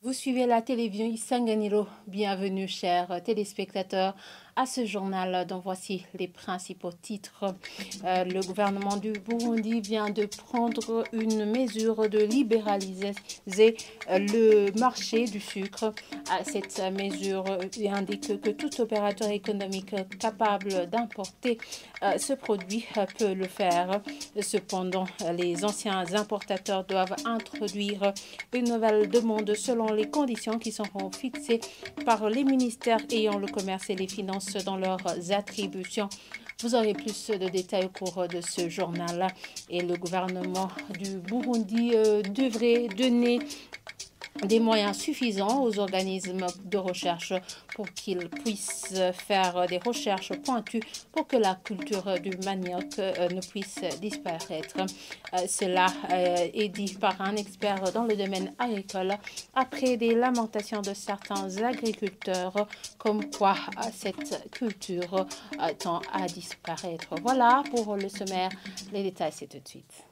Vous suivez la télévision Isanganiro. Bienvenue, chers téléspectateurs, à ce journal dont voici les principaux titres. Le gouvernement du Burundi vient de prendre une mesure de libéraliser le marché du sucre. Cette mesure indique que tout opérateur économique capable d'importer ce produit peut le faire. Cependant, les anciens importateurs doivent introduire une nouvelle demande selon les conditions qui seront fixées par les ministères ayant le commerce et les finances dans leurs attributions. Vous aurez plus de détails au cours de ce journal. Et le gouvernement du Burundi devrait donner des moyens suffisants aux organismes de recherche pour qu'ils puissent faire des recherches pointues pour que la culture du manioc ne puisse disparaître. Cela est dit par un expert dans le domaine agricole après des lamentations de certains agriculteurs comme quoi cette culture tend à disparaître. Voilà pour le sommaire. Les détails, c'est tout de suite.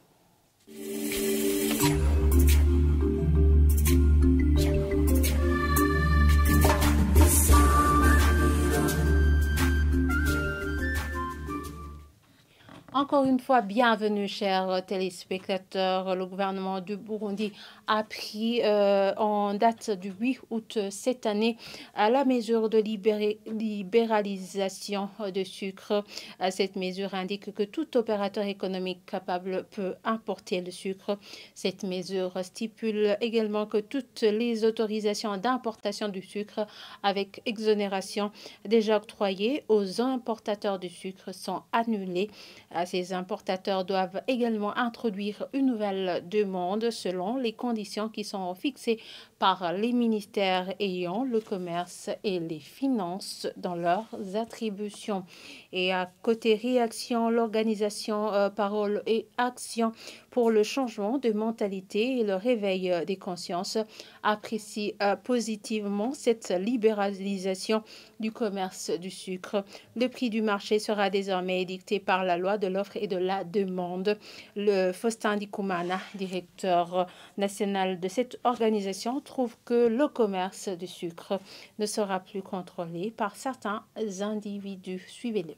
Encore une fois, bienvenue, chers téléspectateurs. Le gouvernement du Burundi a pris en date du 8 août cette année la mesure de libéralisation de sucre. Cette mesure indique que tout opérateur économique capable peut importer le sucre. Cette mesure stipule également que toutes les autorisations d'importation du sucre avec exonération déjà octroyées aux importateurs de sucre sont annulées. Ces importateurs doivent également introduire une nouvelle demande selon les conditions qui sont fixées par les ministères ayant le commerce et les finances dans leurs attributions. Et à côté réaction, l'organisation Parole et Action pour le changement de mentalité et le réveil des consciences apprécie positivement cette libéralisation du commerce du sucre. Le prix du marché sera désormais dicté par la loi de l'offre et de la demande. Le Faustin Dikoumana, directeur national de cette organisation, trouve que le commerce du sucre ne sera plus contrôlé par certains individus. Suivez-le.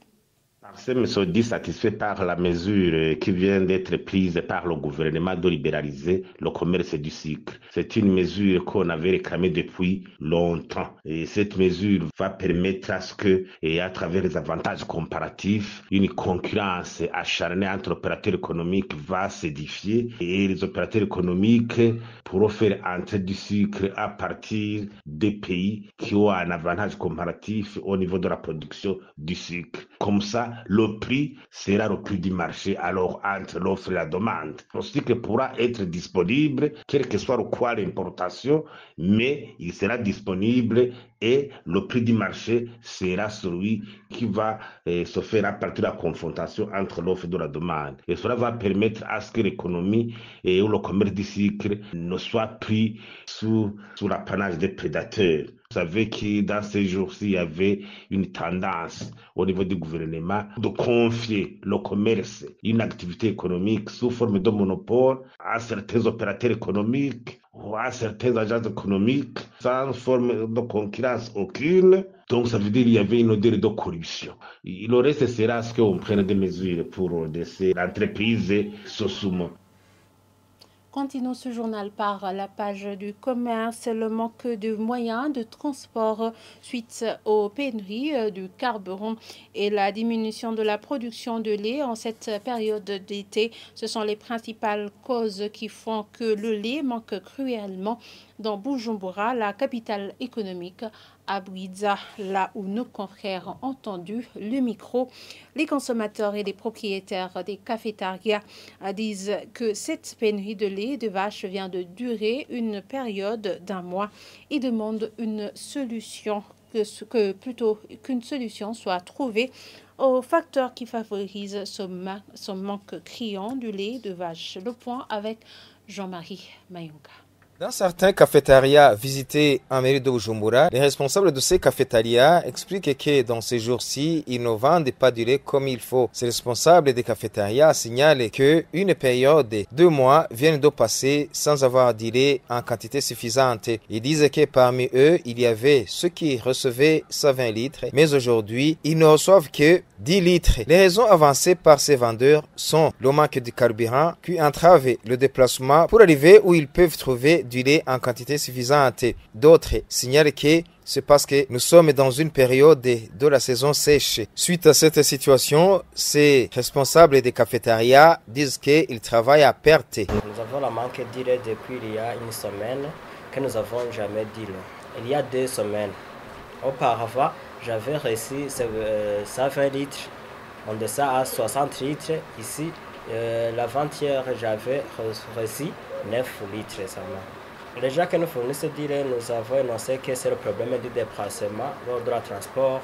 Nous sommes dissatisfaits par la mesure qui vient d'être prise par le gouvernement de libéraliser le commerce du sucre. C'est une mesure qu'on avait réclamée depuis longtemps. Et cette mesure va permettre à ce que, et à travers les avantages comparatifs, une concurrence acharnée entre opérateurs économiques va s'édifier et les opérateurs économiques pourront faire entrer du sucre à partir des pays qui ont un avantage comparatif au niveau de la production du sucre. Comme ça, le prix sera le prix du marché, alors entre l'offre et la demande. Le sucre pourra être disponible, quel que soit le quoi l'importation, mais il sera disponible et le prix du marché sera celui qui va se faire à partir de la confrontation entre l'offre et de la demande. Et cela va permettre à ce que l'économie et le commerce du sucre ne soit pris sous l'apanage des prédateurs. Vous savez que dans ces jours-ci, il y avait une tendance au niveau du gouvernement de confier le commerce, une activité économique sous forme de monopole à certains opérateurs économiques ou à certains agents économiques sans forme de concurrence aucune. Donc, ça veut dire qu'il y avait une odeur de corruption. Le reste sera à ce qu'on prenne des mesures pour laisser l'entreprise se soumettre. Continuons ce journal par la page du commerce. Le manque de moyens de transport suite aux pénuries du carburant et la diminution de la production de lait en cette période d'été. Ce sont les principales causes qui font que le lait manque cruellement dans Bujumbura, la capitale économique. À Bouidza, là où nos confrères ont entendu le micro, les consommateurs et les propriétaires des cafétérias disent que cette pénurie de lait de vache vient de durer une période d'un mois et demandent une solution, plutôt qu'une solution soit trouvée aux facteurs qui favorisent ce manque criant du lait de vache. Le point avec Jean-Marie Mayunga. Dans certains cafétérias visités en mairie de Bujumbura, les responsables de ces cafétérias expliquent que dans ces jours-ci, ils ne vendent pas du lait comme il faut. Ces responsables des cafétérias signalent qu'une période de 2 mois vient de passer sans avoir du lait en quantité suffisante. Ils disent que parmi eux, il y avait ceux qui recevaient 120 litres, mais aujourd'hui, ils ne reçoivent que 10 litres. Les raisons avancées par ces vendeurs sont le manque de carburant qui entrave le déplacement pour arriver où ils peuvent trouver du lait en quantité suffisante. D'autres signalent que c'est parce que nous sommes dans une période de la saison sèche. Suite à cette situation, ces responsables des cafétérias disent qu'ils travaillent à perte. Nous avons le manque de lait depuis il y a une semaine que nous n'avons jamais de lait. Il y a 2 semaines. Auparavant, j'avais reçu 120 litres. On descend à 60 litres. Ici, l'avant-hier, j'avais reçu 9 litres seulement. Les gens qui nous fournissent du lait, nous avons énoncé que c'est le problème du déplacement lors de la transport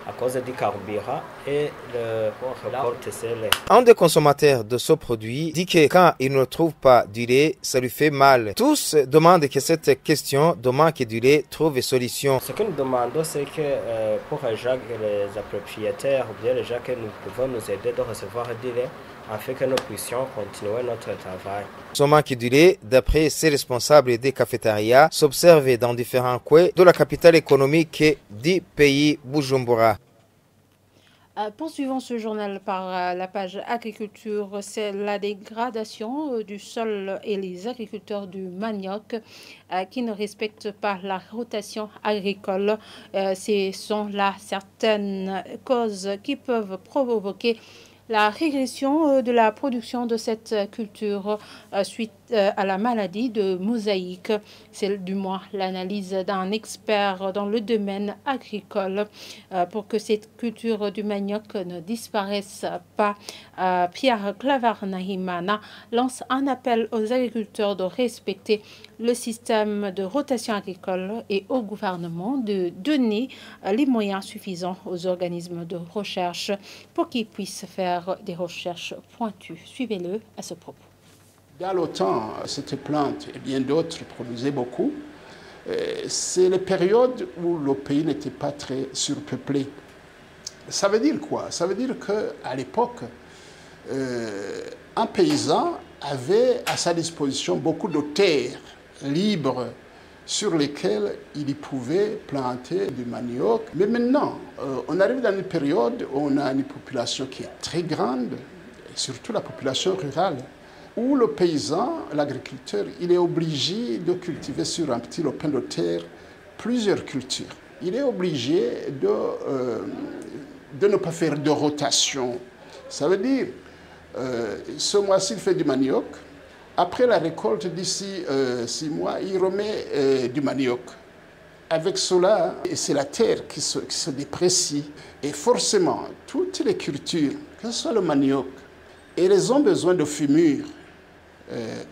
à cause du carburant et le porte-lait. Un des consommateurs de ce produit dit que quand il ne trouve pas du lait, ça lui fait mal. Tous demandent que cette question de manque du lait trouve solution. Ce que nous demandons, c'est que pour les gens, les propriétaires ou bien les gens que nous pouvons nous aider de recevoir du lait, afin que nous puissions continuer notre travail. Ce manque du lait, d'après ces responsables des cafétérias, s'observe dans différents coins de la capitale économique du pays, Bujumbura. Poursuivons ce journal par la page agriculture. C'est la dégradation du sol et les agriculteurs du manioc qui ne respectent pas la rotation agricole. Ce sont là certaines causes qui peuvent provoquer la régression de la production de cette culture suite à la maladie de mosaïque. C'est du moins l'analyse d'un expert dans le domaine agricole. Pour que cette culture du manioc ne disparaisse pas, Pierre Clavarnahimana lance un appel aux agriculteurs de respecter le système de rotation agricole et au gouvernement de donner les moyens suffisants aux organismes de recherche pour qu'ils puissent faire des recherches pointues. Suivez-le à ce propos. Dans le temps, cette plante et bien d'autres produisaient beaucoup. C'est les périodes où le pays n'était pas très surpeuplé. Ça veut dire quoi? Ça veut dire qu'à l'époque, un paysan avait à sa disposition beaucoup de terres libres sur lesquelles il pouvait planter du manioc. Mais maintenant, on arrive dans une période où on a une population qui est très grande, et surtout la population rurale, où le paysan, l'agriculteur, il est obligé de cultiver sur un petit lopin de terre plusieurs cultures. Il est obligé de ne pas faire de rotation. Ça veut dire, ce mois-ci, il fait du manioc. Après la récolte, d'ici 6 mois, il remet du manioc. Avec cela, c'est la terre qui se déprécie. Et forcément, toutes les cultures, que ce soit le manioc, elles ont besoin de fumure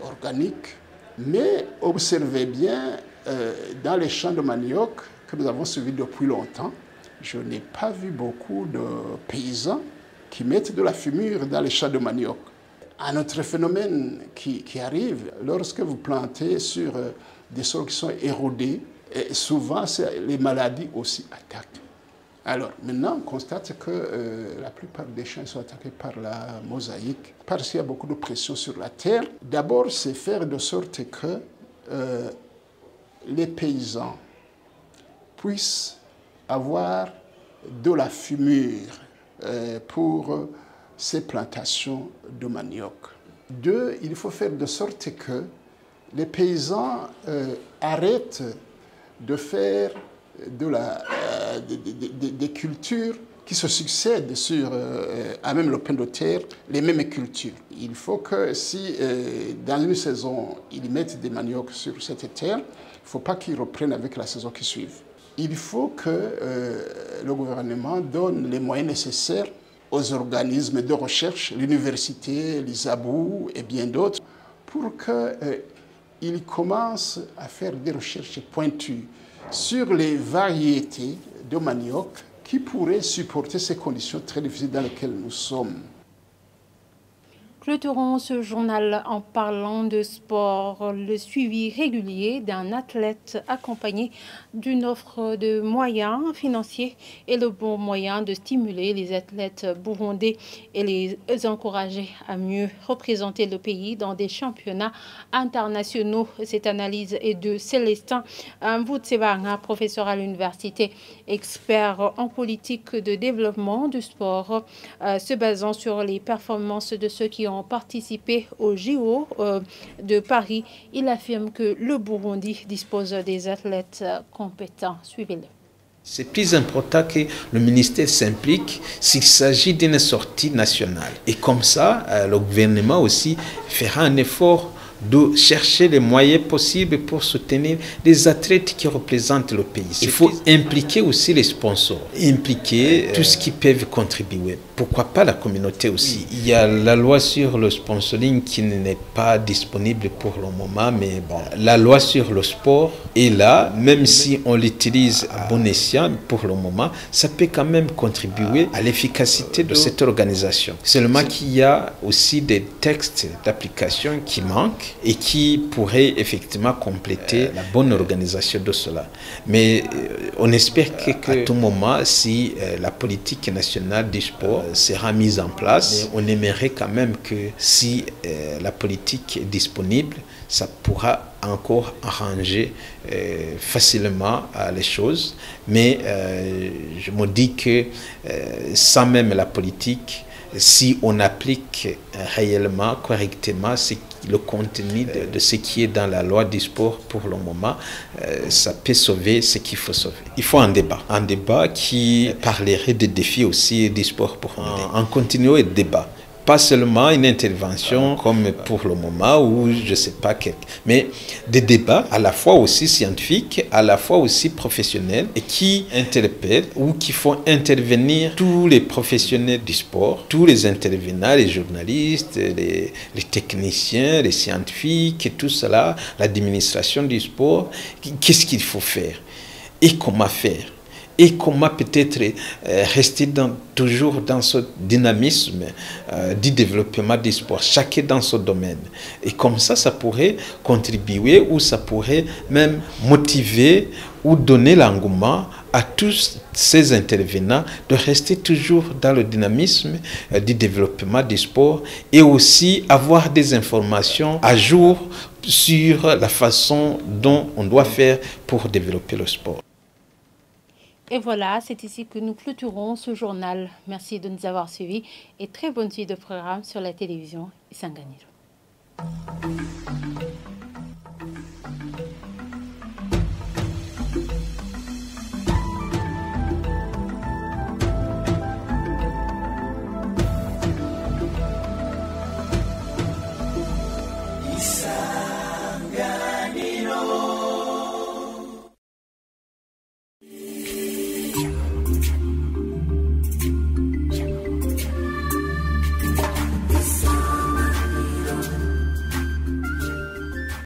organique. Mais observez bien, dans les champs de manioc que nous avons suivis depuis longtemps, je n'ai pas vu beaucoup de paysans qui mettent de la fumure dans les champs de manioc. Un autre phénomène qui arrive, lorsque vous plantez sur des sols qui sont érodés, souvent les maladies aussi attaquent. Alors maintenant, on constate que la plupart des champs sont attaqués par la mosaïque, parce qu'il y a beaucoup de pression sur la terre. D'abord, c'est faire de sorte que les paysans puissent avoir de la fumure pour ces plantations de manioc. 2, il faut faire de sorte que les paysans arrêtent de faire des cultures qui se succèdent sur un même lopin de terre, les mêmes cultures. Il faut que si dans une saison, ils mettent des maniocs sur cette terre, il ne faut pas qu'ils reprennent avec la saison qui suit. Il faut que le gouvernement donne les moyens nécessaires aux organismes de recherche, l'université, l'ISABU et bien d'autres, pour qu'ils commencent à faire des recherches pointues sur les variétés de manioc qui pourraient supporter ces conditions très difficiles dans lesquelles nous sommes. Clôturons ce journal en parlant de sport. Le suivi régulier d'un athlète accompagné d'une offre de moyens financiers est le bon moyen de stimuler les athlètes burundais et les encourager à mieux représenter le pays dans des championnats internationaux. Cette analyse est de Célestin Mvutsebanga, professeur à l'université, expert en politique de développement du sport, se basant sur les performances de ceux qui ont participé au JO de Paris. Il affirme que le Burundi dispose des athlètes compétents. Suivez-le. C'est plus important que le ministère s'implique s'il s'agit d'une sortie nationale. Et comme ça, le gouvernement aussi fera un effort de chercher les moyens possibles pour soutenir les athlètes qui représentent le pays. Il faut impliquer aussi les sponsors, impliquer tout ce qui peut contribuer. Pourquoi pas la communauté aussi. Il y a la loi sur le sponsoring qui n'est pas disponible pour le moment, mais bon, la loi sur le sport est là, même si on l'utilise à bon escient pour le moment, ça peut quand même contribuer à l'efficacité de cette organisation. Seulement qu'il y a aussi des textes d'application qui manquent et qui pourraient effectivement compléter la bonne organisation de cela. Mais on espère qu'à tout moment, si la politique nationale du sport sera mise en place, on aimerait quand même que si la politique est disponible, ça pourra encore arranger facilement les choses. Mais je me dis que sans même la politique, si on applique réellement, correctement, le contenu de ce qui est dans la loi du sport pour le moment, ça peut sauver ce qu'il faut sauver. Il faut un débat qui parlerait des défis aussi du sport pour en continuant le débat. Pas seulement une intervention comme pour le moment ou je ne sais pas quel, mais des débats à la fois aussi scientifiques, à la fois aussi professionnels et qui interpellent ou qui font intervenir tous les professionnels du sport, tous les intervenants, les journalistes, les techniciens, les scientifiques et tout cela, l'administration du sport. Qu'est-ce qu'il faut faire et comment faire? Et comment peut-être rester toujours dans ce dynamisme du développement du sport, chacun dans son domaine. Et comme ça pourrait contribuer ou ça pourrait même motiver ou donner l'engouement à tous ces intervenants de rester toujours dans le dynamisme du développement du sport et aussi avoir des informations à jour sur la façon dont on doit faire pour développer le sport. Et voilà, c'est ici que nous clôturons ce journal. Merci de nous avoir suivis et très bonne suite de programme sur la télévision Isanganiro.